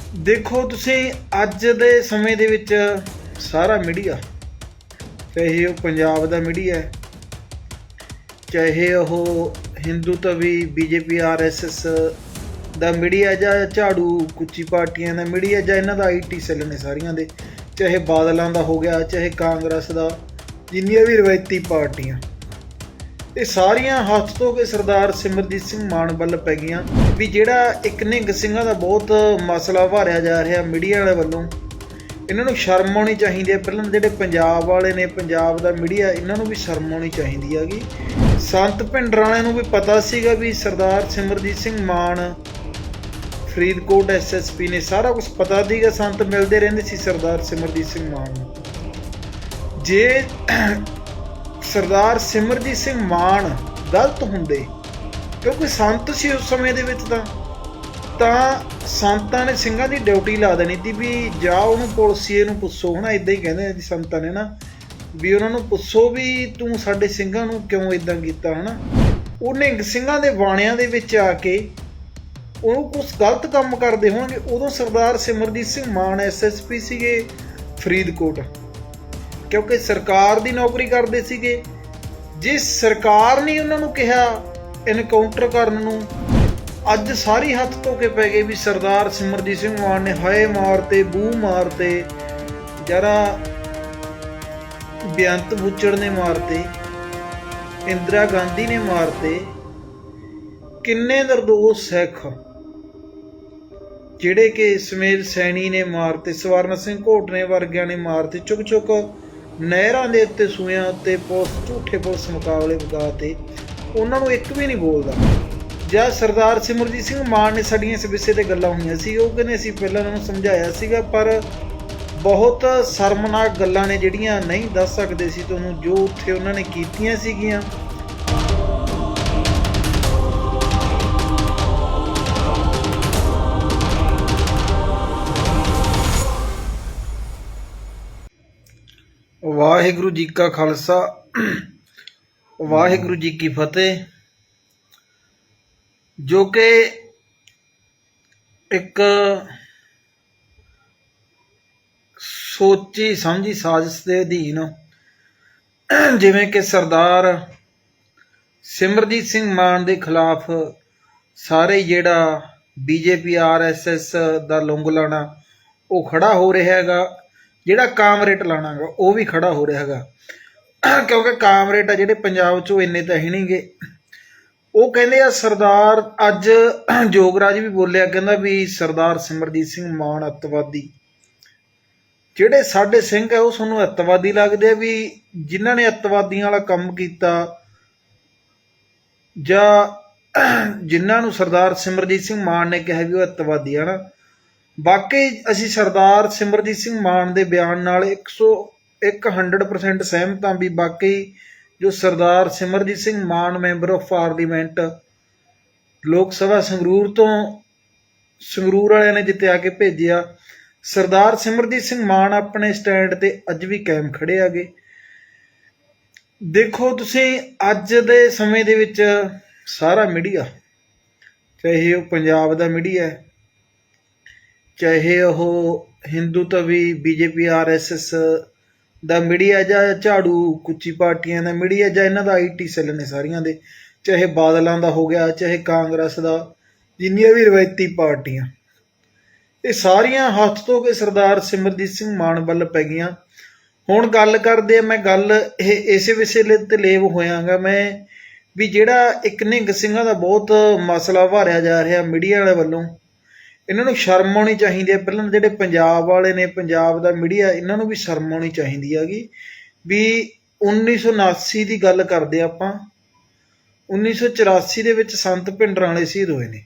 ਦੇਖੋ ਤੁਸੀਂ ਅੱਜ ਦੇ ਸਮੇਂ ਦੇ ਵਿੱਚ ਸਾਰਾ ਮੀਡੀਆ, ਚਾਹੇ ਉਹ ਪੰਜਾਬ ਦਾ ਮੀਡੀਆ ਹੈ, ਚਾਹੇ ਉਹ ਹਿੰਦੂਤਵੀ ਬੀਜੇਪੀ ਆਰਐਸਐਸ ਦਾ ਮੀਡੀਆ, ਜਾਂ ਝਾੜੂ ਕੁੱਚੀ ਪਾਰਟੀਆਂ ਦਾ ਮੀਡੀਆ, ਜਾਂ ਇਹਨਾਂ ਦਾ ਆਈਟੀ ਸੈੱਲ ਨੇ ਸਾਰੀਆਂ ਦੇ, ਚਾਹੇ ਬਾਦਲਾਂ ਦਾ ਹੋ ਗਿਆ, ਚਾਹੇ ਕਾਂਗਰਸ ਦਾ, ਜਿੰਨੀਆਂ ਵੀ ਰਵਾਇਤੀ ਪਾਰਟੀਆਂ, ਇਹ ਸਾਰੀਆਂ ਹੱਥ ਧੋ ਕੇ ਸਰਦਾਰ ਸਿਮਰਜੀਤ ਸਿੰਘ ਮਾਨ ਵੱਲ ਪੈ ਗਈਆਂ ਵੀ ਜਿਹੜਾ ਇੱਕ ਨਿਹੰਗ ਸਿੰਘਾਂ ਦਾ ਬਹੁਤ ਮਸਲਾ ਉਭਾਰਿਆ ਜਾ ਰਿਹਾ ਮੀਡੀਆ ਵਾਲੇ ਵੱਲੋਂ। ਇਹਨਾਂ ਨੂੰ ਸ਼ਰਮ ਆਉਣੀ ਚਾਹੀਦੀ ਹੈ। ਪਹਿਲਾਂ ਜਿਹੜੇ ਪੰਜਾਬ ਵਾਲੇ ਨੇ, ਪੰਜਾਬ ਦਾ ਮੀਡੀਆ, ਇਹਨਾਂ ਨੂੰ ਵੀ ਸ਼ਰਮ ਆਉਣੀ ਚਾਹੀਦੀ ਹੈਗੀ। ਸੰਤ ਭਿੰਡਰਾਂਵਾਲਿਆਂ ਨੂੰ ਵੀ ਪਤਾ ਸੀਗਾ ਵੀ ਸਰਦਾਰ ਸਿਮਰਜੀਤ ਸਿੰਘ ਮਾਨ ਫਰੀਦਕੋਟ ਐਸਐਸਪੀ ਨੇ, ਸਾਰਾ ਕੁਝ ਪਤਾ ਸੀਗਾ। ਸੰਤ ਮਿਲਦੇ ਰਹਿੰਦੇ ਸੀ ਸਰਦਾਰ ਸਿਮਰਜੀਤ ਸਿੰਘ ਮਾਨ ਨੂੰ। ਜੇ ਸਰਦਾਰ ਸਿਮਰਜੀਤ ਸਿੰਘ ਮਾਨ ਗਲਤ ਹੁੰਦੇ, ਕਿਉਂਕਿ ਸੰਤ ਸੀ ਉਸ ਸਮੇਂ ਦੇ ਵਿੱਚ, ਤਾਂ ਸੰਤਾਂ ਨੇ ਸਿੰਘਾਂ ਦੀ ਡਿਊਟੀ ਲਾ ਦੇਣੀ ਸੀ ਵੀ ਜਾ ਉਹਨੂੰ ਪੁਲਿਸੀਏ ਨੂੰ ਪੁੱਛੋ, ਹੈ ਨਾ। ਇੱਦਾਂ ਹੀ ਕਹਿੰਦੇ ਜੀ ਸੰਤਾਂ ਨੇ ਨਾ, ਵੀ ਉਹਨਾਂ ਨੂੰ ਪੁੱਛੋ ਵੀ ਤੂੰ ਸਾਡੇ ਸਿੰਘਾਂ ਨੂੰ ਕਿਉਂ ਇੱਦਾਂ ਕੀਤਾ, ਹੈ ਨਾ। ਉਹ ਨਿਹੰਗ ਸਿੰਘਾਂ ਦੇ ਬਾਣਿਆਂ ਦੇ ਵਿੱਚ ਆ ਕੇ ਉਹਨੂੰ ਕੁਛ ਗਲਤ ਕੰਮ ਕਰਦੇ ਹੋਣਗੇ। ਉਦੋਂ ਸਰਦਾਰ ਸਿਮਰਜੀਤ ਸਿੰਘ ਮਾਨ ਐਸਐਸਪੀ ਸੀਗੇ ਫਰੀਦਕੋਟ, ਕਿਉਂਕਿ ਸਰਕਾਰ ਦੀ ਨੌਕਰੀ ਕਰਦੇ ਸੀਗੇ। ਜੇ ਸਰਕਾਰ ਨੇ ਉਹਨਾਂ ਨੂੰ ਕਿਹਾ ਇਨਕਾਊਂਟਰ ਕਰਨ ਨੂੰ, ਅੱਜ ਸਾਰੀ ਹੱਥ ਧੋ ਕੇ ਪੈ ਗਏ ਵੀ ਸਰਦਾਰ ਸਿਮਰਜੀਤ ਸਿੰਘ ਮਾਨ ਨੇ ਹਾਏ ਮਾਰਤੇ, ਬੂ ਮਾਰਤੇ, ਜਰਾ ਬੇਅੰਤ ਬੁੱਚੜ ਨੇ ਮਾਰਤੇ, ਇੰਦਰਾ ਗਾਂਧੀ ਨੇ ਮਾਰਤੇ। ਕਿੰਨੇ ਨਿਰਦੋਸ਼ ਸਿੱਖ ਜਿਹੜੇ ਕਿ ਸਮੇਤ ਸੈਣੀ ਨੇ ਮਾਰਤੇ, ਸਵਰਨ ਸਿੰਘ ਘੋਟਨੇ ਵਰਗਿਆਂ ਨੇ ਮਾਰਤੇ, ਚੁੱਕ ਚੁੱਕ ਨਹਿਰਾਂ ਦੇ ਉੱਤੇ, ਸੂਇਆਂ ਉੱਤੇ ਝੂਠੇ ਪੁਲਿਸ ਮੁਕਾਬਲੇ ਵਗਾਤੇ। ਉਹਨਾਂ ਨੂੰ ਇੱਕ ਵੀ ਨਹੀਂ ਬੋਲਦਾ। ਜਾਂ ਸਰਦਾਰ ਸਿਮਰਜੀਤ ਸਿੰਘ ਮਾਨ ਨੇ ਸਾਡੀਆਂ ਇਸ ਵਿਸ਼ੇ ਤੇ ਗੱਲਾਂ ਹੋਈਆਂ ਸੀ, ਉਹ ਕਹਿੰਦੇ ਅਸੀਂ ਪਹਿਲਾਂ ਉਹਨਾਂ ਨੂੰ ਸਮਝਾਇਆ ਸੀਗਾ, ਪਰ ਬਹੁਤ ਸ਼ਰਮਨਾਕ ਗੱਲਾਂ ਨੇ ਜਿਹੜੀਆਂ ਨਹੀਂ ਦੱਸ ਸਕਦੇ ਸੀ ਤੁਹਾਨੂੰ, ਜੋ ਉੱਥੇ ਉਹਨਾਂ ਨੇ ਕੀਤੀਆਂ ਸੀਗੀਆਂ। ਵਾਹਿਗੁਰੂ ਜੀ ਕਾ ਖਾਲਸਾ, ਵਾਹਿਗੁਰੂ ਜੀ ਕੀ ਫਤਿਹ। ਜੋ ਕਿ ਇੱਕ ਸੋਚੀ ਸਮਝੀ ਸਾਜ਼ਿਸ਼ ਦੇ ਅਧੀਨ, ਜਿਵੇਂ ਕਿ ਸਰਦਾਰ ਸਿਮਰਜੀਤ ਸਿੰਘ ਮਾਨ ਦੇ ਖਿਲਾਫ ਸਾਰੇ ਜਿਹੜਾ ਬੀਜੇਪੀ ਆਰਐਸਐਸ ਦਾ ਲੁੰਗ ਲਾਣਾ ਉਹ ਖੜਾ ਹੋ ਰਿਹਾ ਹੈਗਾ, ਜਿਹੜਾ ਕਾਮਰੇਟ ਲਾਣਾ ਗਾ ਉਹ ਵੀ ਖੜਾ ਹੋ ਰਿਹਾ ਹੈਗਾ। ਕਿਉਂਕਿ ਕਾਮਰੇਟ ਆ ਜਿਹੜੇ ਪੰਜਾਬ 'ਚੋਂ ਇੰਨੇ ਤਾਂ ਹੈ ਨਹੀਂਗੇ। ਉਹ ਕਹਿੰਦੇ ਆ ਸਰਦਾਰ, ਅੱਜ ਜੋਗਰਾਜ ਵੀ ਬੋਲਿਆ, ਕਹਿੰਦਾ ਵੀ ਸਰਦਾਰ ਸਿਮਰਜੀਤ ਸਿੰਘ ਮਾਨ ਅੱਤਵਾਦੀ। ਜਿਹੜੇ ਸਾਡੇ ਸਿੰਘ ਆ ਉਹ ਸਾਨੂੰ ਅੱਤਵਾਦੀ ਲੱਗਦੇ ਆ, ਵੀ ਜਿਨ੍ਹਾਂ ਨੇ ਅੱਤਵਾਦੀਆਂ ਵਾਲਾ ਕੰਮ ਕੀਤਾ, ਜਾਂ ਜਿਨ੍ਹਾਂ ਨੂੰ ਸਰਦਾਰ ਸਿਮਰਜੀਤ ਸਿੰਘ ਮਾਨ ਨੇ ਕਿਹਾ ਵੀ ਉਹ ਅੱਤਵਾਦੀ ਆ ਨਾ। ਬਾਕੀ ਅਸੀਂ ਸਰਦਾਰ ਸਿਮਰਜੀਤ ਸਿੰਘ ਮਾਨ ਦੇ ਬਿਆਨ ਨਾਲ 100% ਸਹਿਮਤ ਹਾਂ ਵੀ ਬਾਕੀ ਜੋ ਸਰਦਾਰ ਸਿਮਰਜੀਤ ਸਿੰਘ ਮਾਨ ਮੈਂਬਰ ਆਫ ਪਾਰਲੀਮੈਂਟ ਲੋਕ ਸਭਾ ਸੰਗਰੂਰ ਤੋਂ, ਸੰਗਰੂਰ ਵਾਲਿਆਂ ਨੇ ਜਿੱਤੇ ਆ ਕੇ ਭੇਜਿਆ, ਸਰਦਾਰ ਸਿਮਰਜੀਤ ਸਿੰਘ ਮਾਨ ਆਪਣੇ ਸਟੈਂਡ ਤੇ ਅੱਜ ਵੀ ਕਾਇਮ ਖੜੇ ਆਗੇ। ਦੇਖੋ ਤੁਸੀਂ ਅੱਜ ਦੇ ਸਮੇਂ ਦੇ ਵਿੱਚ ਸਾਰਾ ਮੀਡੀਆ, ਚਾਹੇ ਉਹ ਪੰਜਾਬ ਦਾ ਮੀਡੀਆ ਹੈ, ਚਾਹੇ ਉਹ ਹਿੰਦੂਤਵੀ ਬੀਜੇਪੀ ਆਰਐਸਐਸ ਦਾ ਮੀਡੀਆ, ਜਾਂ ਝਾੜੂ ਕੁੱਚੀ ਪਾਰਟੀਆਂ ਦਾ ਮੀਡੀਆ, ਜਾਂ ਇਹਨਾਂ ਦਾ ਆਈਟੀ ਸੈੱਲ ਨੇ ਸਾਰੀਆਂ ਦੇ, ਚਾਹੇ ਬਾਦਲਾਂ ਦਾ ਹੋ ਗਿਆ, ਚਾਹੇ ਕਾਂਗਰਸ ਦਾ, ਜਿੰਨੀਆਂ ਵੀ ਰਵਾਇਤੀ ਪਾਰਟੀਆਂ, ਇਹ ਸਾਰੀਆਂ ਹੱਥ ਧੋ ਕੇ ਸਰਦਾਰ ਸਿਮਰਜੀਤ ਸਿੰਘ ਮਾਨ ਵੱਲ ਪੈ ਗਈਆਂ। ਹੁਣ ਗੱਲ ਕਰਦੇ ਆ, ਮੈਂ ਗੱਲ ਇਹ ਇਸੇ ਵਿਸ਼ੇ ਤੇ ਲੇਵ ਹੋਇਆਗਾ ਮੈਂ, ਵੀ ਜਿਹੜਾ ਇੱਕ ਨਿਹੰਗ ਸਿੰਘਾਂ ਦਾ ਬਹੁਤ ਮਸਲਾ ਉਭਾਰਿਆ ਜਾ ਰਿਹਾ ਮੀਡੀਆ ਵਾਲੇ ਵੱਲੋਂ, ਇਹਨਾਂ ਨੂੰ ਸ਼ਰਮ ਆਉਣੀ ਚਾਹੀਦੀ ਹੈ। ਪਹਿਲਾਂ ਜਿਹੜੇ ਪੰਜਾਬ ਵਾਲੇ ਨੇ, ਪੰਜਾਬ ਦਾ ਮੀਡੀਆ, ਇਹਨਾਂ ਨੂੰ ਵੀ ਸ਼ਰਮ ਆਉਣੀ ਚਾਹੀਦੀ ਹੈਗੀ। ਵੀ 1979 ਦੀ ਗੱਲ ਕਰਦੇ ਆਪਾਂ, 1984 ਦੇ ਵਿੱਚ ਸੰਤ ਭਿੰਡਰਾਂਵਾਲੇ ਸ਼ਹੀਦ ਹੋਏ ਨੇ।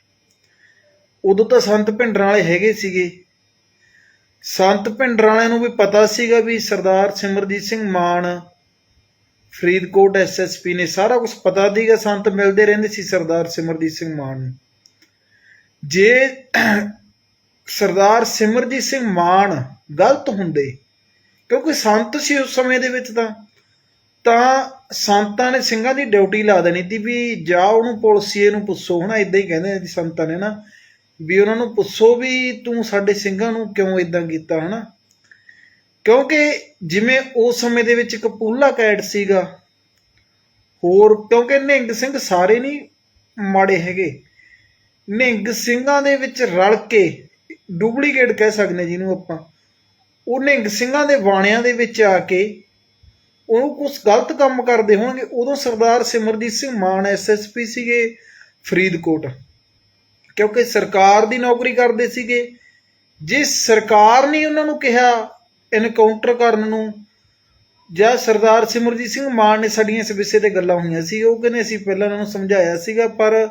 ਉਦੋਂ ਤਾਂ ਸੰਤ ਭਿੰਡਰਾਂਵਾਲੇ ਹੈਗੇ ਸੀਗੇ। ਸੰਤ ਭਿੰਡਰਾਂਵਾਲਿਆਂ ਨੂੰ ਵੀ ਪਤਾ ਸੀਗਾ ਵੀ ਸਰਦਾਰ ਸਿਮਰਜੀਤ ਸਿੰਘ ਮਾਨ ਫਰੀਦਕੋਟ ਐਸਐਸਪੀ ਨੇ, ਸਾਰਾ ਕੁਝ ਪਤਾ ਸੀਗਾ। ਸੰਤ ਮਿਲਦੇ ਰਹਿੰਦੇ ਸੀ ਸਰਦਾਰ ਸਿਮਰਜੀਤ ਸਿੰਘ ਮਾਨ ਨੂੰ। ਜੇ ਸਰਦਾਰ ਸਿਮਰਜੀਤ ਸਿੰਘ ਮਾਨ ਗਲਤ ਹੁੰਦੇ, ਕਿਉਂਕਿ ਸੰਤ ਸੀ ਉਸ ਸਮੇਂ ਦੇ ਵਿੱਚ, ਤਾਂ ਸੰਤਾਂ ਨੇ ਸਿੰਘਾਂ ਦੀ ਡਿਊਟੀ ਲਾ ਦੇਣੀ ਸੀ ਵੀ ਜਾ ਉਹਨੂੰ ਪੁਲਿਸੀਏ ਨੂੰ ਪੁੱਛੋ, ਹੈ ਨਾ। ਇੱਦਾਂ ਹੀ ਕਹਿੰਦੇ ਜੀ ਸੰਤਾਂ ਨੇ ਨਾ, ਵੀ ਉਹਨਾਂ ਨੂੰ ਪੁੱਛੋ ਵੀ ਤੂੰ ਸਾਡੇ ਸਿੰਘਾਂ ਨੂੰ ਕਿਉਂ ਇਦਾਂ ਕੀਤਾ, ਹਨਾ। ਕਿਉਂਕਿ ਜਿਵੇਂ ਉਸ ਸਮੇਂ ਦੇ ਵਿੱਚ ਕਪੂਲਾ ਕੈਟ ਸੀਗਾ, ਹੋਰ ਕਿਉਂਕਿ ਨਿਹੰਗ ਸਿੰਘ ਸਾਰੇ ਨਹੀਂ ਮਾੜੇ ਹੈਗੇ, ਨਿਹੰਗ ਸਿੰਘਾਂ ਦੇ ਵਿੱਚ ਰਲ ਕੇ ਡੁਪਲੀਕੇਟ ਕਹਿ ਸਕਦੇ ਜਿਹਨੂੰ ਆਪਾਂ, ਉਹ ਨਿਹੰਗ ਸਿੰਘਾਂ ਦੇ ਬਾਣਿਆਂ ਦੇ ਵਿੱਚ ਆ ਕੇ ਉਹ ਕੁਛ ਗਲਤ ਕੰਮ ਕਰਦੇ ਹੋਣਗੇ। ਉਦੋਂ ਸਰਦਾਰ ਸਿਮਰਜੀਤ ਸਿੰਘ ਮਾਨ SSP ਸੀਗੇ ਫਰੀਦਕੋਟ, ਕਿਉਂਕਿ ਸਰਕਾਰ ਦੀ ਨੌਕਰੀ ਕਰਦੇ ਸੀਗੇ। ਜੇ ਸਰਕਾਰ ਨੇ ਉਹਨਾਂ ਨੂੰ ਕਿਹਾ ਇਨਕਾਊਂਟਰ ਕਰਨ ਨੂੰ, ਜਾਂ ਸਰਦਾਰ ਸਿਮਰਜੀਤ ਸਿੰਘ ਮਾਨ ਨੇ ਸਾਡੀਆਂ ਇਸ ਵਿਸ਼ੇ ਤੇ ਗੱਲਾਂ ਹੋਈਆਂ ਸੀ, ਉਹ ਕਹਿੰਦੇ ਅਸੀਂ ਪਹਿਲਾਂ ਉਹਨਾਂ ਨੂੰ ਸਮਝਾਇਆ ਸੀਗਾ, ਪਰ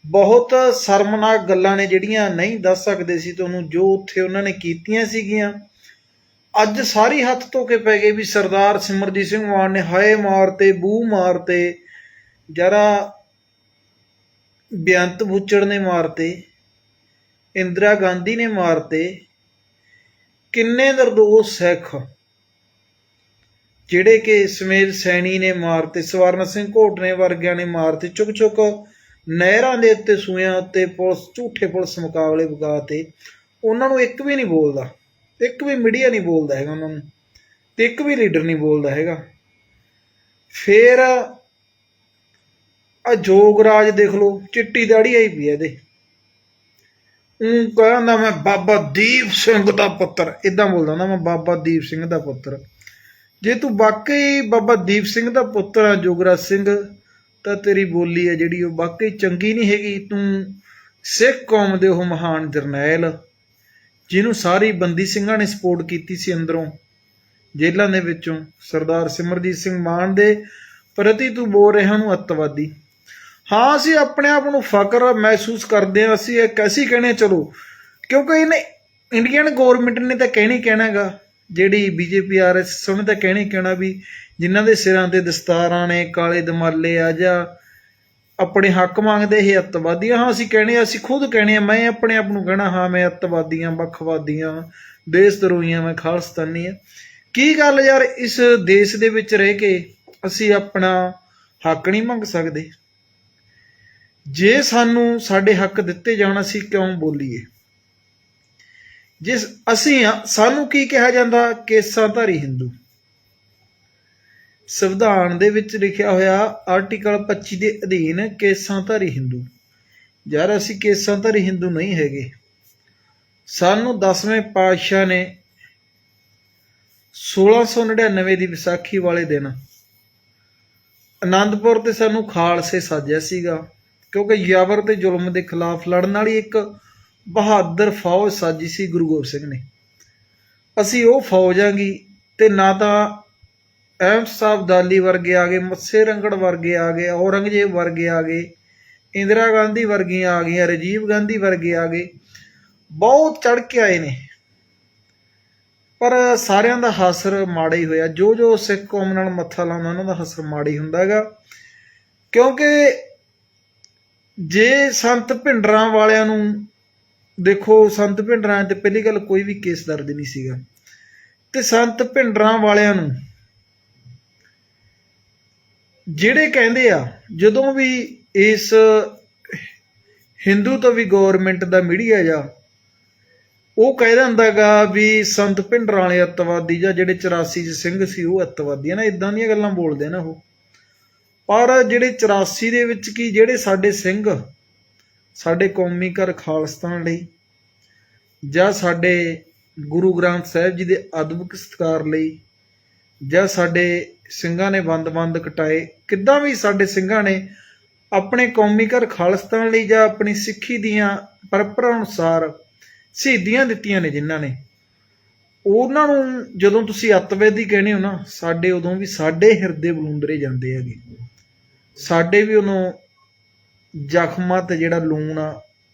ਬਹੁਤ ਸ਼ਰਮਨਾਕ ਗੱਲਾਂ ਨੇ ਜਿਹੜੀਆਂ ਨਹੀਂ ਦੱਸ ਸਕਦੇ ਸੀ ਤੁਹਾਨੂੰ, ਜੋ ਉੱਥੇ ਉਹਨਾਂ ਨੇ ਕੀਤੀਆਂ ਸੀਗੀਆਂ। ਅੱਜ ਸਾਰੀ ਹੱਥ ਧੋ ਕੇ ਪੈ ਗਏ ਵੀ ਸਰਦਾਰ ਸਿਮਰਜੀਤ ਸਿੰਘ ਮਾਨ ਨੇ ਹਾਏ ਮਾਰਤੇ, ਬੂ ਮਾਰਤੇ, ਜਰਾ ਬੇਅੰਤ ਬੁੱਚੜ ਨੇ ਮਾਰਤੇ, ਇੰਦਰਾ ਗਾਂਧੀ ਨੇ ਮਾਰਤੇ, ਕਿੰਨੇ ਨਿਰਦੋਸ਼ ਸਿੱਖ ਜਿਹੜੇ ਕਿ ਸਮੇਤ ਸੈਣੀ ਨੇ ਮਾਰਤੇ, ਸਵਰਨ ਸਿੰਘ ਘੋਟਨੇ ਵਰਗਿਆਂ ਨੇ ਮਾਰਤੇ, ਚੁੱਕ ਚੁੱਕ ਨਹਿਰਾਂ ਦੇ ਉੱਤੇ ਸੂਇਆਂ ਉੱਤੇ ਪੁਲਿਸ ਝੂਠੇ ਪੁਲਿਸ ਮੁਕਾਬਲੇ ਵਗਾਤੇ। ਉਹਨਾਂ ਨੂੰ ਇੱਕ ਵੀ ਨਹੀਂ ਬੋਲਦਾ, ਇੱਕ ਵੀ ਮੀਡੀਆ ਨਹੀਂ ਬੋਲਦਾ ਹੈਗਾ ਉਹਨਾਂ ਨੂੰ, ਤੇ ਇੱਕ ਵੀ ਲੀਡਰ ਨਹੀਂ ਬੋਲਦਾ ਹੈਗਾ। ਫੇਰ ਆ ਜੋਗਰਾਜ ਦੇਖ ਲਓ, ਚਿੱਟੀ ਦਾੜੀ ਆਈ ਪਈ ਇਹਦੇ, ਕਹਿੰਦਾ ਮੈਂ ਬਾਬਾ ਦੀਪ ਸਿੰਘ ਦਾ ਪੁੱਤਰ, ਏਦਾਂ ਬੋਲਦਾ ਹੁੰਦਾ ਮੈਂ ਬਾਬਾ ਦੀਪ ਸਿੰਘ ਦਾ ਪੁੱਤਰ। ਜੇ ਤੂੰ ਵਾਕਈ ਬਾਬਾ ਦੀਪ ਸਿੰਘ ਦਾ ਪੁੱਤਰ ਆ ਜੋਗਰਾਜ ਸਿੰਘ, ਤਾਂ ਤੇਰੀ ਬੋਲੀ ਹੈ ਜਿਹੜੀ ਉਹ ਵਾਕਈ ਚੰਗੀ ਨਹੀਂ ਹੈਗੀ। ਤੂੰ ਸਿੱਖ ਕੌਮ ਦੇ ਉਹ ਮਹਾਨ ਜਰਨੈਲ ਜਿਹਨੂੰ ਸਾਰੀ ਬੰਦੀ ਸਿੰਘਾਂ ਨੇ ਸਪੋਰਟ ਕੀਤੀ ਸੀ ਅੰਦਰੋਂ ਜੇਲ੍ਹਾਂ ਦੇ ਵਿੱਚੋਂ, ਸਰਦਾਰ ਸਿਮਰਜੀਤ ਸਿੰਘ ਮਾਨ ਦੇ ਪ੍ਰਤੀ ਤੂੰ ਬੋਲ ਰਿਹਾ ਉਹਨੂੰ ਅੱਤਵਾਦੀ। ਹਾਂ ਅਸੀਂ ਆਪਣੇ ਆਪ ਨੂੰ ਫਖਰ ਮਹਿਸੂਸ ਕਰਦੇ ਹਾਂ, ਅਸੀਂ ਇੱਕ ਅਸੀਂ ਕਹਿੰਦੇ ਚਲੋ, ਕਿਉਂਕਿ ਇਹਨੇ ਇੰਡੀਅਨ ਗੌਰਮੈਂਟ ਨੇ ਤਾਂ ਕਹਿਣਾ ਗਾ, ਜਿਹੜੀ BJP RSS ਉਹਨੇ ਤਾਂ ਕਹਿਣਾ ਵੀ ਜਿਨ੍ਹਾਂ ਦੇ ਸਿਰਾਂ ਤੇ ਦਸਤਾਰਾਂ ਨੇ, ਕਾਲੇ ਦਮਾਲੇ ਆ, ਜਾਂ ਆਪਣੇ ਹੱਕ ਮੰਗਦੇ ਇਹ ਅੱਤਵਾਦੀ ਆ। ਹਾਂ ਅਸੀਂ ਕਹਿੰਦੇ, ਅਸੀਂ ਖੁਦ ਕਹਿੰਦੇ, ਮੈਂ ਆਪਣੇ ਆਪ ਨੂੰ ਕਹਿਣਾ ਹਾਂ ਮੈਂ ਅੱਤਵਾਦੀ ਹਾਂ, ਵੱਖਵਾਦੀ ਹਾਂ, ਦੇਸ਼ ਧਰੋਹੀ ਹਾਂ, ਮੈਂ ਖਾਲਿਸਤਾਨੀ ਹਾਂ। ਕੀ ਗੱਲ ਯਾਰ, ਇਸ ਦੇਸ਼ ਦੇ ਵਿੱਚ ਰਹਿ ਕੇ ਅਸੀਂ ਆਪਣਾ ਹੱਕ ਨਹੀਂ ਮੰਗ ਸਕਦੇ? ਜੇ ਸਾਨੂੰ ਸਾਡੇ ਹੱਕ ਦਿੱਤੇ ਜਾਣ ਅਸੀਂ ਕਿਉਂ ਬੋਲੀਏ? ਜੇ ਅਸੀਂ ਸਾਨੂੰ ਕੀ ਕਿਹਾ ਜਾਂਦਾ? ਕੇਸਾਧਾਰੀ ਹਿੰਦੂ। ਸੰਵਿਧਾਨ ਦੇ ਵਿੱਚ ਲਿਖਿਆ ਹੋਇਆ ਆਰਟੀਕਲ 25 ਦੇ ਅਧੀਨ ਕੇਸਾਧਾਰੀ ਹਿੰਦੂ। ਯਾਰ ਅਸੀਂ ਕੇਸਾਧਾਰੀ ਹਿੰਦੂ ਨਹੀਂ ਹੈਗੇ। ਸਾਨੂੰ 10ਵੇਂ ਪਾਤਸ਼ਾਹ ਨੇ 1699 ਦੀ ਵਿਸਾਖੀ ਵਾਲੇ ਦਿਨ ਆਨੰਦਪੁਰ ਤੇ ਸਾਨੂੰ ਖਾਲਸੇ ਸਾਜਿਆ ਸੀਗਾ, ਕਿਉਂਕਿ ਜ਼ਬਰ ਤੇ ਜ਼ੁਲਮ ਦੇ ਖਿਲਾਫ ਲੜਨ ਵਾਲੀ ਇੱਕ ਬਹਾਦਰ ਫੌਜ ਸਾਜੀ ਸੀ ਗੁਰੂ ਗੋਬਿੰਦ ਸਿੰਘ ਨੇ। ਅਸੀਂ ਉਹ ਫੌਜ ਆਂਗੀ, ਤੇ ਨਾ ਤਾਂ ਅਹਿਮਦ ਸ਼ਾਹ ਅਬਦਾਲੀ ਵਰਗੇ ਆ ਗਏ, ਮੱਸੇ ਰੰਗੜ ਵਰਗੇ ਆ ਗਏ, ਔਰੰਗਜ਼ੇਬ ਵਰਗੇ ਆ ਗਏ, ਇੰਦਰਾ ਗਾਂਧੀ ਵਰਗੀਆਂ ਆ ਗਈਆਂ, ਰਾਜੀਵ ਗਾਂਧੀ ਵਰਗੇ ਆ ਗਏ, ਬਹੁਤ ਚੜ੍ਹ ਕੇ ਆਏ ਨੇ, ਪਰ ਸਾਰਿਆਂ ਦਾ ਹਸਰ ਮਾੜਾ ਹੀ ਹੋਇਆ। ਜੋ ਜੋ ਸਿੱਖ ਕੌਮ ਨਾਲ ਮੱਥਾ ਲਾਉਂਦਾ ਉਹਨਾਂ ਦਾ ਹਸਰ ਮਾੜਾ ਹੀ ਹੁੰਦਾ ਹੈਗਾ। ਕਿਉਂਕਿ ਜੇ ਸੰਤ ਭਿੰਡਰਾਂ ਵਾਲਿਆਂ ਨੂੰ ਦੇਖੋ, ਸੰਤ ਭਿੰਡਰਾਂ ਤੇ ਪਹਿਲੀ ਗੱਲ ਕੋਈ ਵੀ ਕੇਸ ਦਰਜ ਨਹੀਂ ਸੀਗਾ, ਤੇ ਸੰਤ ਭਿੰਡਰਾਂ ਵਾਲਿਆਂ ਨੂੰ ਜਿਹੜੇ ਕਹਿੰਦੇ ਆ, ਜਦੋਂ ਵੀ ਇਸ ਹਿੰਦੂ ਤੋਂ ਵੀ ਗੌਰਮੈਂਟ ਦਾ ਮੀਡੀਆ ਜਾਂ ਉਹ ਕਹਿ ਦਿੰਦਾ ਗਾ ਵੀ ਸੰਤ ਭਿੰਡਰਾਂ ਵਾਲੇ ਅੱਤਵਾਦੀ, ਜਾਂ ਜਿਹੜੇ 84 ਸਿੰਘ ਸੀ ਉਹ ਅੱਤਵਾਦੀ ਆ ਨਾ, ਇੱਦਾਂ ਦੀਆਂ ਗੱਲਾਂ ਬੋਲਦੇ ਨਾ ਉਹ। ਪਰ ਜਿਹੜੇ 84 ਦੇ ਵਿੱਚ ਕੀ, ਜਿਹੜੇ ਸਾਡੇ ਸਿੰਘ ਸਾਡੇ ਕੌਮੀ ਘਰ ਖਾਲਿਸਤਾਨ ਲਈ, ਜਾਂ ਸਾਡੇ ਗੁਰੂ ਗ੍ਰੰਥ ਸਾਹਿਬ ਜੀ ਦੇ ਅਦਬ ਸਤਿਕਾਰ ਲਈ, ਜਾਂ ਸਾਡੇ ਸਿੰਘਾਂ ਨੇ ਬੰਦ ਕਟਾਏ, ਕਿੱਦਾਂ ਵੀ ਸਾਡੇ ਸਿੰਘਾਂ ਨੇ ਆਪਣੇ ਕੌਮੀ ਘਰ ਖਾਲਿਸਤਾਨ ਲਈ ਜਾਂ ਆਪਣੀ ਸਿੱਖੀ ਦੀਆਂ ਪਰੰਪਰਾ ਅਨੁਸਾਰ ਸ਼ਹੀਦੀਆਂ ਦਿੱਤੀਆਂ ਨੇ ਜਿਨ੍ਹਾਂ ਨੇ, ਉਹਨਾਂ ਨੂੰ ਜਦੋਂ ਤੁਸੀਂ ਅੱਤਵਾਦੀ ਕਹਿੰਦੇ ਹੋ ਨਾ, ਸਾਡੇ ਉਦੋਂ ਵੀ ਸਾਡੇ ਹਿਰਦੇ ਬਲੂੰਦਰੇ ਜਾਂਦੇ ਹੈਗੇ, ਸਾਡੇ ਵੀ ਉਹਨੂੰ ਜ਼ਖਮਾਂ ਤੇ ਜਿਹੜਾ ਲੂਣ ਆ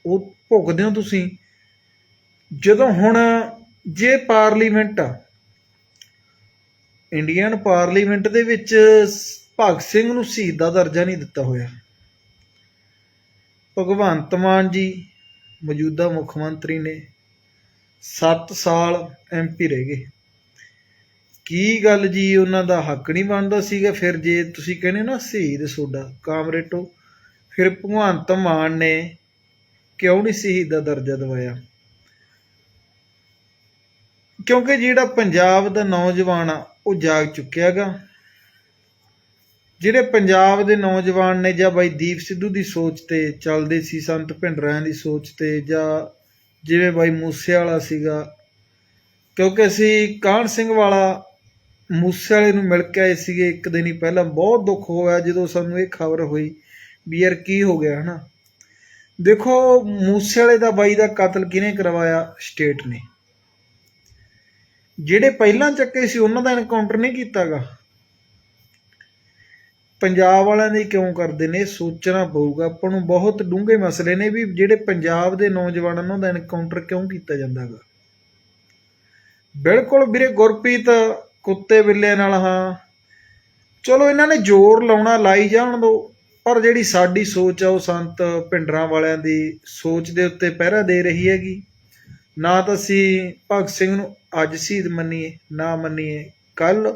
ਉਹ ਭੁਗਦੇ ਹੋ ਤੁਸੀਂ। ਜਦੋਂ ਹੁਣ ਜੇ ਪਾਰਲੀਮੈਂਟ ਆ, ਇੰਡੀਅਨ ਪਾਰਲੀਮੈਂਟ ਦੇ ਵਿੱਚ ਭਗਤ ਸਿੰਘ ਨੂੰ ਸ਼ਹੀਦ ਦਾ ਦਰਜਾ ਨਹੀਂ ਦਿੱਤਾ ਹੋਇਆ। ਭਗਵੰਤ ਮਾਨ ਜੀ ਮੌਜੂਦਾ ਮੁੱਖ ਮੰਤਰੀ ਨੇ, 7 ਸਾਲ MP ਰਹਿ ਗਏ। ਕੀ ਗੱਲ ਜੀ, ਉਹਨਾਂ ਦਾ ਹੱਕ ਨਹੀਂ ਬਣਦਾ ਸੀਗਾ? ਫਿਰ ਜੇ ਤੁਸੀਂ ਕਹਿੰਦੇ ਨਾ ਸ਼ਹੀਦ ਤੁਹਾਡਾ ਕਾਮਰੇਟੋ, ਫਿਰ ਭਗਵੰਤ ਮਾਨ ਨੇ ਕਿਉਂ ਨਹੀਂ ਸ਼ਹੀਦ ਦਾ ਦਰਜਾ ਦਿਵਾਇਆ? ਕਿਉਂਕਿ ਜਿਹੜਾ ਪੰਜਾਬ ਦਾ ਨੌਜਵਾਨ ਆ ਉਹ ਜਾਗ ਚੁੱਕਿਆ ਗਾ। ਜਿਹੜੇ ਪੰਜਾਬ ਦੇ ਨੌਜਵਾਨ ਨੇ ਜਾਂ ਬਾਈ ਦੀਪ ਸਿੱਧੂ ਦੀ ਸੋਚ ਤੇ ਚੱਲਦੇ ਸੀ, ਸੰਤ ਭਿੰਡਰਾਂ ਦੀ ਸੋਚ ਤੇ, ਜਾਂ ਜਿਵੇਂ ਬਾਈ ਮੂਸੇ ਵਾਲਾ ਸੀਗਾ, ਕਿਉਂਕਿ ਅਸੀਂ ਕਾਹਨ ਸਿੰਘ ਵਾਲਾ ਮੂਸੇ ਵਾਲੇ ਨੂੰ ਮਿਲ ਕੇ ਆਏ ਸੀਗੇ ਇੱਕ ਦਿਨ ਹੀ ਪਹਿਲਾਂ। ਬਹੁਤ ਦੁੱਖ ਹੋਇਆ ਜਦੋਂ ਸਾਨੂੰ ਇਹ ਖਬਰ ਹੋਈ ਵੀ ਯਾਰ ਕੀ ਹੋ ਗਿਆ, ਹਨਾ। ਦੇਖੋ, ਮੂਸੇ ਵਾਲੇ ਦਾ ਬਾਈ ਦਾ ਕਤਲ ਕਿਹਨੇ ਕਰਵਾਇਆ? ਸਟੇਟ ਨੇ। ਜਿਹੜੇ ਪਹਿਲਾਂ ਚੱਕੇ ਸੀ ਉਹਨਾਂ ਦਾ ਐਨਕਾਊਂਟਰ ਨਹੀਂ ਕੀਤਾ ਗਾ। ਪੰਜਾਬ ਵਾਲਿਆਂ ਦੇ ਕਿਉਂ ਕਰਦੇ ਨੇ? ਸੋਚਣਾ ਪਊਗਾ ਆਪਾਂ ਨੂੰ। ਬਹੁਤ ਡੂੰਘੇ ਮਸਲੇ ਨੇ ਵੀ ਜਿਹੜੇ ਪੰਜਾਬ ਦੇ ਨੌਜਵਾਨਾਂ ਦਾ ਐਨਕਾਊਂਟਰ ਕਿਉਂ ਕੀਤਾ ਜਾਂਦਾ ਗਾ। ਬਿਲਕੁਲ ਵੀਰੇ, ਗੁਰਪ੍ਰੀਤ ਕੁੱਤੇ ਬਿੱਲੇ ਨਾਲ, ਹਾਂ ਚਲੋ ਇਹਨਾਂ ਨੇ ਜ਼ੋਰ ਲਾਉਣਾ, ਲਾਈ ਜਾਣ ਦੋ, ਪਰ ਜਿਹੜੀ ਸਾਡੀ ਸੋਚ ਆ ਉਹ ਸੰਤ ਭਿੰਡਰਾਂ ਵਾਲਿਆਂ ਦੀ ਸੋਚ ਦੇ ਉੱਤੇ ਪਹਿਰਾ ਦੇ ਰਹੀ ਹੈਗੀ। ਨਾ ਤਾਂ ਅਸੀਂ ਭਗਤ ਸਿੰਘ ਨੂੰ ਅੱਜ ਸ਼ਹੀਦ ਮੰਨੀਏ, ਨਾ ਮੰਨੀਏ ਕੱਲ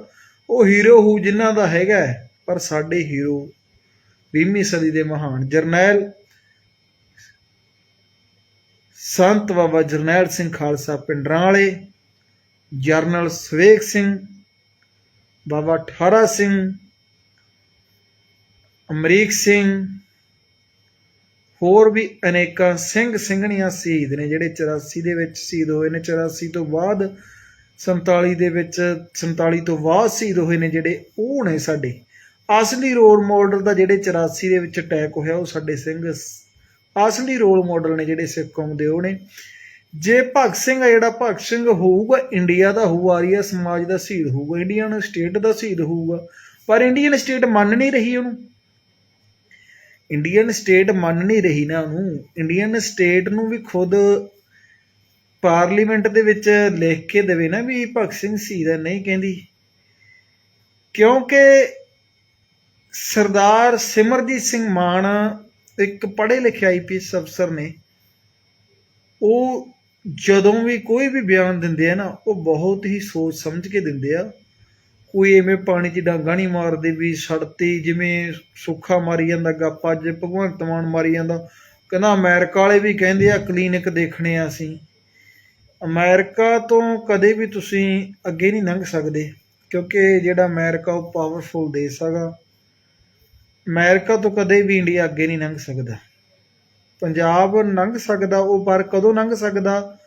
ਉਹ ਹੀਰੋ ਹੂ ਜਿਨ੍ਹਾਂ ਦਾ ਹੈਗਾ, ਪਰ ਸਾਡੇ ਹੀਰੋ 20ਵੀਂ ਸਦੀ ਦੇ ਮਹਾਨ ਜਰਨੈਲ ਸੰਤ ਬਾਬਾ ਜਰਨੈਲ ਸਿੰਘ ਖਾਲਸਾ ਭਿੰਡਰਾਂ ਵਾਲੇ, ਜਰਨਲ ਸਵੇਗ ਸਿੰਘ, ਬਾਬਾ ਠਾਰਾ ਸਿੰਘ, ਅਮਰੀਕ ਸਿੰਘ, ਹੋਰ ਵੀ ਅਨੇਕਾਂ ਸਿੰਘ ਸਿੰਘਣੀਆਂ ਸ਼ਹੀਦ ਨੇ ਜਿਹੜੇ 84 ਦੇ ਵਿੱਚ ਸ਼ਹੀਦ ਹੋਏ ਨੇ। 84 ਤੋਂ ਬਾਅਦ 47 ਦੇ ਵਿੱਚ, 47 ਤੋਂ ਬਾਅਦ ਸ਼ਹੀਦ ਹੋਏ ਨੇ ਜਿਹੜੇ, ਉਹ ਨੇ ਸਾਡੇ ਅਸਲੀ ਰੋਲ ਮਾਡਲ। ਦਾ ਜਿਹੜੇ 84 ਦੇ ਵਿੱਚ ਅਟੈਕ ਹੋਇਆ ਉਹ ਸਾਡੇ ਸਿੰਘ ਅਸਲੀ ਰੋਲ ਮਾਡਲ ਨੇ ਜਿਹੜੇ ਸਿੱਖ ਕੌਮ ਦੇ, ਉਹ ਨੇ। ਜੇ ਭਗਤ ਸਿੰਘ ਆ, ਜਿਹੜਾ ਭਗਤ ਸਿੰਘ ਹੋਊਗਾ ਇੰਡੀਆ ਦਾ ਹੋਊ, ਆਰੀਆ ਸਮਾਜ ਦਾ ਸ਼ਹੀਦ ਹੋਊਗਾ, ਇੰਡੀਅਨ ਸਟੇਟ ਦਾ ਸ਼ਹੀਦ ਹੋਊਗਾ, ਪਰ ਇੰਡੀਅਨ ਸਟੇਟ ਮੰਨ ਨਹੀਂ ਰਹੀ ਉਹਨੂੰ। ਇੰਡੀਅਨ ਸਟੇਟ ਮੰਨ ਨਹੀਂ ਰਹੀ ਨਾ ਉਹਨੂੰ। ਇੰਡੀਅਨ ਸਟੇਟ ਨੂੰ ਵੀ ਖੁਦ ਪਾਰਲੀਮੈਂਟ ਦੇ ਵਿੱਚ ਲਿਖ ਕੇ ਦੇਵੇ ਨਾ ਵੀ ਭਗਤ ਸਿੰਘ ਸ਼ਹੀਦ ਹੈ, ਨਹੀਂ ਕਹਿੰਦੀ। ਕਿਉਂਕਿ ਸਰਦਾਰ ਸਿਮਰਜੀਤ ਸਿੰਘ ਮਾਨ ਇੱਕ ਪੜ੍ਹੇ ਲਿਖੇ IPS ਅਫਸਰ ਨੇ। ਉਹ ਜਦੋਂ ਵੀ ਕੋਈ ਵੀ ਬਿਆਨ ਦਿੰਦੇ ਆ ਨਾ, ਉਹ ਬਹੁਤ ਹੀ ਸੋਚ ਸਮਝ ਕੇ ਦਿੰਦੇ ਆ। ਕੋਈ ਐਵੇਂ ਪਾਣੀ 'ਚ ਡਾਂਗਾ ਨਹੀਂ ਮਾਰਦੇ ਵੀ ਸੜਤੀ ਜਿਵੇਂ ਸੁੱਖਾ ਮਾਰੀ ਜਾਂਦਾ ਗੱਪ। ਅੱਜ ਭਗਵੰਤ ਮਾਨ ਮਾਰੀ ਜਾਂਦਾ, ਕਹਿੰਦਾ ਅਮਰੀਕਾ ਵਾਲੇ ਵੀ ਕਹਿੰਦੇ ਆ ਕਲੀਨਿਕ ਦੇਖਣੇ ਆ ਅਸੀਂ। ਅਮਰੀਕਾ ਤੋਂ ਕਦੇ ਵੀ ਤੁਸੀਂ ਅੱਗੇ ਨਹੀਂ ਲੰਘ ਸਕਦੇ, ਕਿਉਂਕਿ ਜਿਹੜਾ ਅਮਰੀਕਾ ਉਹ ਪਾਵਰਫੁਲ ਦੇਸ਼ ਹੈਗਾ। ਅਮਰੀਕਾ ਤੋਂ ਕਦੇ ਵੀ ਇੰਡੀਆ ਅੱਗੇ ਨਹੀਂ ਲੰਘ ਸਕਦਾ। ਪੰਜਾਬ ਲੰਘ ਸਕਦਾ ਉਹ, ਪਰ ਕਦੋਂ ਲੰਘ ਸਕਦਾ?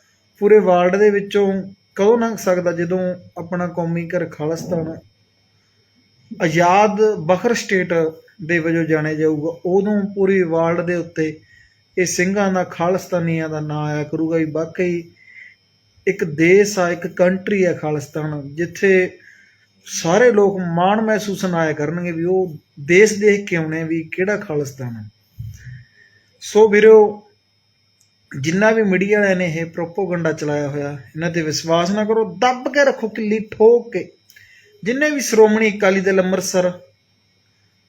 ਪੂਰੇ ਵਰਲਡ ਦੇ ਵਿੱਚੋਂ ਕਦੋਂ ਲੰਘ ਸਕਦਾ? ਜਦੋਂ ਆਪਣਾ ਕੌਮੀ ਘਰ ਖਾਲਿਸਤਾਨ ਆਜ਼ਾਦ ਬਖਰ ਸਟੇਟ ਦੇ ਵਜੋਂ ਜਾਣਿਆ ਜਾਊਗਾ। ਉਦੋਂ ਪੂਰੀ ਵਰਲਡ ਦੇ ਉੱਤੇ ਇਹ ਸਿੰਘਾਂ ਦਾ, ਖਾਲਿਸਤਾਨੀਆਂ ਦਾ ਨਾਂ ਆਇਆ ਕਰੂਗਾ ਵੀ ਵਾਕਈ ਇੱਕ ਦੇਸ਼ ਆ, ਇੱਕ ਕੰਟਰੀ ਆ ਖਾਲਿਸਤਾਨ, ਜਿੱਥੇ ਸਾਰੇ ਲੋਕ ਮਾਣ ਮਹਿਸੂਸ ਆਇਆ ਕਰਨਗੇ ਵੀ ਉਹ ਦੇਸ਼ ਦੇਖ ਕੇ ਆਉਣੇ ਵੀ ਕਿਹੜਾ ਖਾਲਿਸਤਾਨ ਹੈ। ਸੋ ਵੀਰੋ, ਜਿੰਨਾ ਵੀ ਮੀਡੀਆ ਵਾਲਿਆਂ ਨੇ ਇਹ ਪ੍ਰੋਪੋਗੰਡਾ ਚਲਾਇਆ ਹੋਇਆ, ਇਹਨਾਂ ਤੇ ਵਿਸ਼ਵਾਸ ਨਾ ਕਰੋ। ਦੱਬ ਕੇ ਰੱਖੋ ਕਿੱਲੀ ਠੋਕ ਕੇ। ਜਿੰਨੇ ਵੀ ਸ਼੍ਰੋਮਣੀ ਅਕਾਲੀ ਦਲ ਅੰਮ੍ਰਿਤਸਰ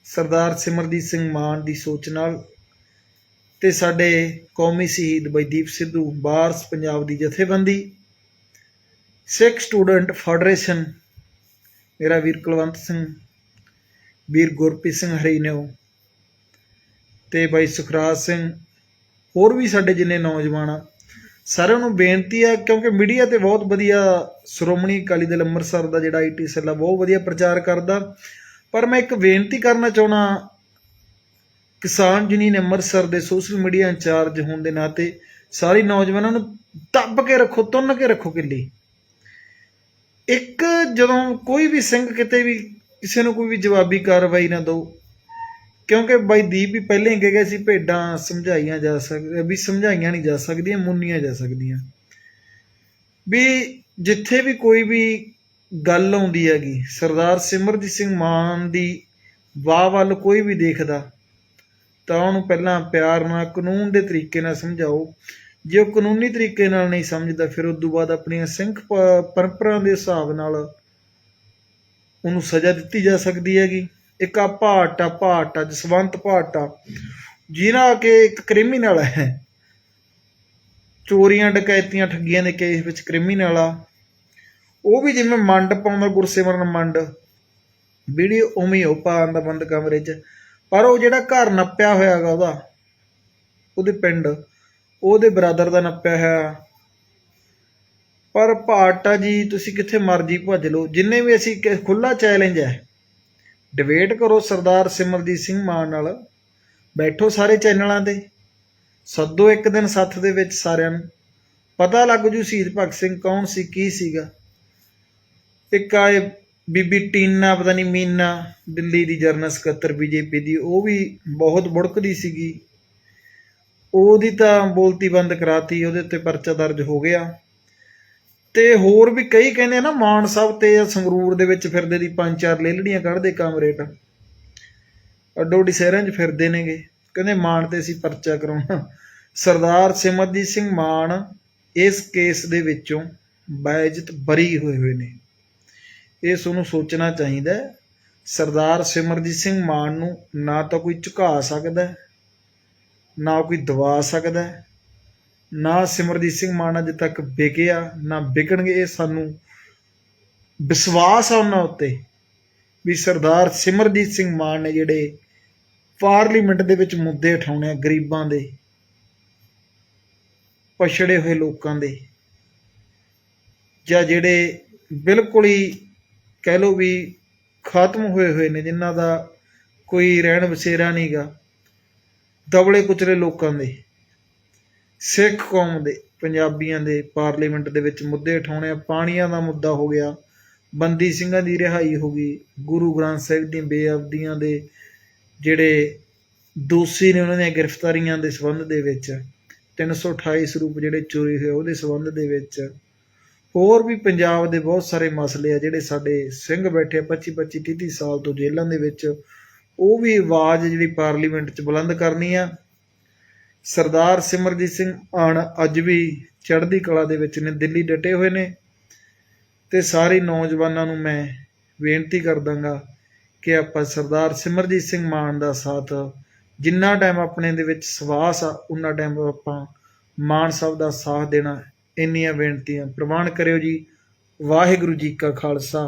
ਸਰਦਾਰ ਸਿਮਰਜੀਤ ਸਿੰਘ ਮਾਨ ਦੀ ਸੋਚ ਨਾਲ, ਤੇ ਸਾਡੇ ਕੌਮੀ ਸ਼ਹੀਦ ਬਾਈ ਦੀਪ ਸਿੱਧੂ, ਵਾਰਸ ਪੰਜਾਬ ਦੀ ਜਥੇਬੰਦੀ, ਸਿੱਖ ਸਟੂਡੈਂਟ ਫੈਡਰੇਸ਼ਨ, ਮੇਰਾ ਵੀਰ ਕੁਲਵੰਤ ਸਿੰਘ, ਵੀਰ ਗੁਰਪ੍ਰੀਤ ਸਿੰਘ ਹਰੀਨਿਓ ਤੇ ਬਾਈ ਸੁਖਰਾਜ ਸਿੰਘ, ਹੋਰ ਵੀ ਸਾਡੇ ਜਿੰਨੇ ਨੌਜਵਾਨ ਆ, ਸਾਰਿਆਂ ਨੂੰ ਬੇਨਤੀ ਹੈ। ਕਿਉਂਕਿ ਮੀਡੀਆ ਤੇ ਬਹੁਤ ਵਧੀਆ ਸ਼੍ਰੋਮਣੀ ਅਕਾਲੀ ਦਲ ਅੰਮ੍ਰਿਤਸਰ ਦਾ ਜਿਹੜਾ IT ਸੈੱਲ ਆ ਬਹੁਤ ਵਧੀਆ ਪ੍ਰਚਾਰ ਕਰਦਾ, ਪਰ ਮੈਂ ਇੱਕ ਬੇਨਤੀ ਕਰਨਾ ਚਾਹੁੰਦਾ ਕਿਸਾਨ ਯੂਨੀਅਨ ਅੰਮ੍ਰਿਤਸਰ ਦੇ ਸੋਸ਼ਲ ਮੀਡੀਆ ਇੰਚਾਰਜ ਹੋਣ ਦੇ ਨਾਤੇ, ਸਾਰੇ ਨੌਜਵਾਨਾਂ ਨੂੰ ਦੱਬ ਕੇ ਰੱਖੋ, ਤੁੰਨ ਕੇ ਰੱਖੋ ਕਿੱਲੀ। ਇੱਕ ਜਦੋਂ ਕੋਈ ਵੀ ਸਿੰਘ ਕਿਤੇ ਵੀ ਕਿਸੇ ਨੂੰ ਕੋਈ ਵੀ ਜਵਾਬੀ ਕਾਰਵਾਈ ਨਾ ਦਿਓ, ਕਿਉਂਕਿ ਬਾਈ ਦੀਪ ਵੀ ਪਹਿਲਾਂ ਹੀ ਕਹਿ ਗਿਆ ਸੀ ਭੇਡਾਂ ਸਮਝਾਈਆਂ ਜਾ ਸਕਦੀਆਂ ਵੀ ਸਮਝਾਈਆਂ ਨਹੀਂ ਜਾ ਸਕਦੀਆਂ, ਮੁੰਨੀਆਂ ਜਾ ਸਕਦੀਆਂ। ਵੀ ਜਿੱਥੇ ਵੀ ਕੋਈ ਵੀ ਗੱਲ ਆਉਂਦੀ ਹੈਗੀ, ਸਰਦਾਰ ਸਿਮਰਜੀਤ ਸਿੰਘ ਮਾਨ ਦੀ ਵਾਹ ਵੱਲ ਕੋਈ ਵੀ ਦੇਖਦਾ ਤਾਂ ਉਹਨੂੰ ਪਹਿਲਾਂ ਪਿਆਰ ਨਾਲ, ਕਾਨੂੰਨ ਦੇ ਤਰੀਕੇ ਨਾਲ ਸਮਝਾਓ। ਜੇ ਉਹ ਕਾਨੂੰਨੀ ਤਰੀਕੇ ਨਾਲ ਨਹੀਂ ਸਮਝਦਾ, ਫਿਰ ਉਸ ਤੋਂ ਬਾਅਦ ਆਪਣੀਆਂ ਸਿੰਘ ਪਰੰਪਰਾ ਦੇ ਹਿਸਾਬ ਨਾਲ ਉਹਨੂੰ ਸਜ਼ਾ ਦਿੱਤੀ ਜਾ ਸਕਦੀ ਹੈਗੀ। ਇੱਕ ਆ ਭਾਟ ਆ ਜਸਵੰਤ ਭਾਟ ਆ, ਜਿਹਨਾਂ ਕਿ ਇੱਕ ਕ੍ਰਿਮੀਨਲ ਹੈ, ਚੋਰੀਆਂ ਡਕੈਤੀਆਂ ਠੱਗੀਆਂ ਦੇ ਕੇਸ ਵਿੱਚ ਕ੍ਰਿਮੀਨਲ ਆ। ਉਹ ਵੀ ਜਿਵੇਂ ਮੰਡ ਪਾਉਂਦਾ ਗੁਰਸਿਮਰਨ ਮੰਡ ਵੀਡੀਓ, ਉਵੇਂ ਉਹ ਪਾ ਆਉਂਦਾ ਬੰਦ ਕਮਰੇ 'ਚ, ਪਰ ਉਹ ਜਿਹੜਾ ਘਰ ਨੱਪਿਆ ਹੋਇਆ ਗਾ ਉਹਦਾ, ਉਹਦੇ ਪਿੰਡ, ਉਹਦੇ ਬਰਾਦਰ ਦਾ ਨੱਪਿਆ ਹੋਇਆ। ਪਰ ਭਾਟਾ ਜੀ ਤੁਸੀਂ ਕਿੱਥੇ ਮਰਜੀ ਭੱਜ ਲਓ, ਜਿੰਨੇ ਵੀ ਅਸੀਂ ਖੁੱਲਾ ਚੈਲੰਜ ਹੈ, ਡਿਬੇਟ ਕਰੋ ਸਰਦਾਰ ਸਿਮਰਜੀਤ ਸਿੰਘ ਮਾਨ ਨਾਲ, ਬੈਠੋ ਸਾਰੇ ਚੈਨਲਾਂ ਤੇ, ਸੱਦੋ ਇੱਕ ਦਿਨ ਸੱਥ ਦੇ ਵਿੱਚ, ਸਾਰਿਆਂ ਨੂੰ ਪਤਾ ਲੱਗ ਜੂ ਸ਼ਹੀਦ ਭਗਤ ਸਿੰਘ ਕੌਣ ਸੀ, ਕੀ ਸੀਗਾ। ਇੱਕ ਆਏ ਬੀਬੀ ਟੀਨਾ, ਪਤਾ ਨਹੀਂ ਮੀਨਾ, ਦਿੱਲੀ ਦੀ ਜਨਰਲ ਸਕੱਤਰ ਬੀਜੇਪੀ ਦੀ, ਉਹ ਵੀ ਬਹੁਤ ਬੁੜਕਦੀ ਸੀਗੀ, ਉਹਦੀ ਤਾਂ ਬੋਲਤੀ ਬੰਦ ਕਰਾਤੀ, ਉਹਦੇ ਉੱਤੇ ਪਰਚਾ ਦਰਜ ਹੋ ਗਿਆ। ਤੇ ਹੋਰ ਵੀ ਕਈ ਕਹਿੰਦੇ ਨਾ ਮਾਨ ਸਾਹਿਬ ਤੇ ਸੰਗਰੂਰ ਦੇ ਵਿੱਚ ਫਿਰਦੇ ਦੀ 5-4 ਲੇਲੜੀਆਂ ਕੱਢਦੇ ਕਾਮਰੇਡ, ਅੱਡੋ ਅੱਡੀ ਸ਼ਹਿਰਾਂ 'ਚ ਫਿਰਦੇ ਨੇਗੇ, ਕਹਿੰਦੇ ਮਾਨ ਤੇ ਅਸੀਂ ਪਰਚਾ ਕਰਾਉਣਾ। ਸਰਦਾਰ ਸਿਮਰਜੀਤ ਸਿੰਘ ਮਾਨ ਇਸ ਕੇਸ ਦੇ ਵਿੱਚੋਂ ਬਾਇਜ਼ਤ ਬਰੀ ਹੋਏ ਨੇ, ਇਹ ਤੁਹਾਨੂੰ ਸੋਚਣਾ ਚਾਹੀਦਾ। ਸਰਦਾਰ ਸਿਮਰਜੀਤ ਸਿੰਘ ਮਾਨ ਨੂੰ ਨਾ ਤਾਂ ਕੋਈ ਝੁਕਾ ਸਕਦਾ, ਨਾ ਕੋਈ ਦਬਾ ਸਕਦਾ, ਨਾ ਸਿਮਰਜੀਤ ਸਿੰਘ ਮਾਨ ਅਜੇ ਤੱਕ ਵਿਕਿਆ, ਨਾ ਵਿਕਣਗੇ। ਇਹ ਸਾਨੂੰ ਵਿਸ਼ਵਾਸ ਆ ਉਹਨਾਂ ਉੱਤੇ ਵੀ ਸਰਦਾਰ ਸਿਮਰਜੀਤ ਸਿੰਘ ਮਾਨ ਨੇ ਜਿਹੜੇ ਪਾਰਲੀਮੈਂਟ ਦੇ ਵਿੱਚ ਮੁੱਦੇ ਉਠਾਉਣੇ ਆ, ਗਰੀਬਾਂ ਦੇ, ਪਛੜੇ ਹੋਏ ਲੋਕਾਂ ਦੇ, ਜਾਂ ਜਿਹੜੇ ਬਿਲਕੁਲ ਹੀ ਕਹਿ ਲਓ ਵੀ ਖਤਮ ਹੋਏ ਨੇ, ਜਿਨ੍ਹਾਂ ਦਾ ਕੋਈ ਰਹਿਣ ਬਸੇਰਾ ਨਹੀਂ ਗਾ, ਦਬਲੇ ਕੁਚਲੇ ਲੋਕਾਂ ਦੇ, ਸਿੱਖ ਕੌਮ ਦੇ, ਪੰਜਾਬੀਆਂ ਦੇ ਪਾਰਲੀਮੈਂਟ ਦੇ ਵਿੱਚ ਮੁੱਦੇ ਉਠਾਉਣੇ ਆ। ਪਾਣੀਆਂ ਦਾ ਮੁੱਦਾ ਹੋ ਗਿਆ, ਬੰਦੀ ਸਿੰਘਾਂ ਦੀ ਰਿਹਾਈ ਹੋ ਗਈ, ਗੁਰੂ ਗ੍ਰੰਥ ਸਾਹਿਬ ਦੀਆਂ ਬੇਅਦਬੀਆਂ ਦੇ ਜਿਹੜੇ ਦੋਸ਼ੀ ਨੇ ਉਹਨਾਂ ਦੀਆਂ ਗ੍ਰਿਫਤਾਰੀਆਂ ਦੇ ਸੰਬੰਧ ਦੇ ਵਿੱਚ, 328 ਸਰੂਪ ਜਿਹੜੇ ਚੋਰੀ ਹੋਏ ਉਹਦੇ ਸੰਬੰਧ ਦੇ ਵਿੱਚ, ਹੋਰ ਵੀ ਪੰਜਾਬ ਦੇ ਬਹੁਤ ਸਾਰੇ ਮਸਲੇ ਆ ਜਿਹੜੇ ਸਾਡੇ ਸਿੰਘ ਬੈਠੇ 25-25 30 ਸਾਲ ਤੋਂ ਜੇਲ੍ਹਾਂ ਦੇ ਵਿੱਚ, ਉਹ ਵੀ ਆਵਾਜ਼ ਜਿਹੜੀ ਪਾਰਲੀਮੈਂਟ 'ਚ ਬੁਲੰਦ ਕਰਨੀ ਆ। ਸਰਦਾਰ ਸਿਮਰਜੀਤ ਸਿੰਘ ਮਾਨ ਅੱਜ ਵੀ ਚੜ੍ਹਦੀ ਕਲਾ ਦੇ ਵਿੱਚ ਨੇ, ਦਿੱਲੀ ਡਟੇ ਹੋਏ ਨੇ। ਤੇ ਸਾਰੇ ਨੌਜਵਾਨਾਂ ਨੂੰ ਮੈਂ ਬੇਨਤੀ ਕਰ ਦਾਂਗਾ ਕਿ ਆਪਾਂ ਸਰਦਾਰ ਸਿਮਰਜੀਤ ਸਿੰਘ ਮਾਨ ਦਾ ਸਾਥ, ਜਿੰਨਾ ਟਾਈਮ ਆਪਣੇ ਦੇ ਵਿੱਚ ਸਵਾਸ ਆ ਉਨਾ ਟਾਈਮ ਆਪਾਂ ਮਾਨ ਸਾਹਿਬ ਦਾ ਸਾਥ ਦੇਣਾ। ਇੰਨੀਆਂ ਬੇਨਤੀਆਂ ਪ੍ਰਵਾਨ ਕਰਿਓ ਜੀ। ਵਾਹਿਗੁਰੂ ਜੀ ਕਾ ਖਾਲਸਾ।